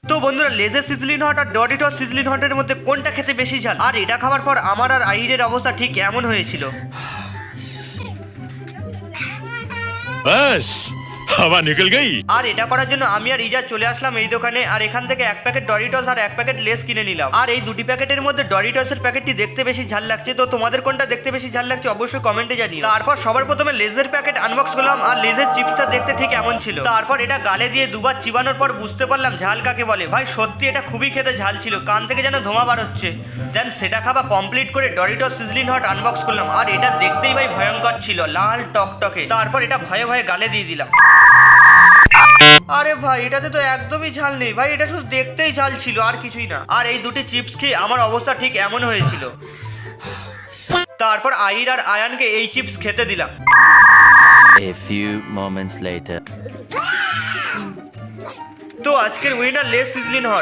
তো বন্ধুরা, লেজের সিজলিন হট আর ডরিটস সিজলিন হটের মধ্যে কোনটা খেতে বেশি ঝাল? আর এটা খাওয়ার পর আমার আর আহিরের অবস্থা ঠিক এমন হয়েছিল। बस हवा निकल गई। আর এটা করার জন্য আমি আর ইজা চলে আসলাম এই দোকানে, আর এখান থেকে এক প্যাকেট ডরিটস আর এক প্যাকেট লেস কিনে নিলাম। আর এই দুটি প্যাকেটের মধ্যে ডরিটসের প্যাকেটটি দেখতে বেশি ঝাল লাগছে। তো তোমাদের কোনটা দেখতে বেশি ঝাল লাগছে অবশ্যই কমেন্টে জানিও। তারপর সবার প্রথমে লেজের প্যাকেট আনবক্স করলাম, আর লেজের চিপসটা দেখতে ঠিক এমন ছিল। তারপর এটা গালে দিয়ে দুবার চিবানোর পর বুঝতে পারলাম ঝাল কাকে বলে। ভাই সত্যি এটা খুবই খেতে ঝাল ছিল, কান থেকে যেন ধোঁয়া বার হচ্ছে। দেন সেটা খাওয়া কমপ্লিট করে ডরিটস সিজলিন হট আনবক্স করলাম, আর এটা দেখতেই ভাই ভয়ঙ্কর ছিল, লাল টকটকে। তারপর এটা ভয়ে ভয়ে গালে দিয়ে দিলাম। আরে ভাই এটাতে তো একদমই ঝাল নেই ভাই, এটা শুধু দেখতেই ঝাল ছিল আর কিছুই না। আর এই দুটি চিপস খেয়ে আমার অবস্থা ঠিক এমন হয়েছিল। তারপর আইর আর আয়ানকে এই চিপস খেতে দিলাম। A few moments later. তো আজকের উইনার লেস সিজলিন হট।